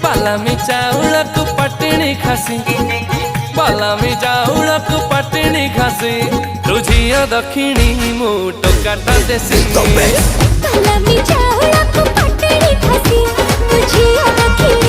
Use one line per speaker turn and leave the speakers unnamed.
बालामी चाउळकु पटणी खासी बालामी चाउळकु पटणी खासी तुझिया दक्षिणी मु टोकाटा देसी
बालामी चाउळकु पटणी खासी तुझिया दक्षिणी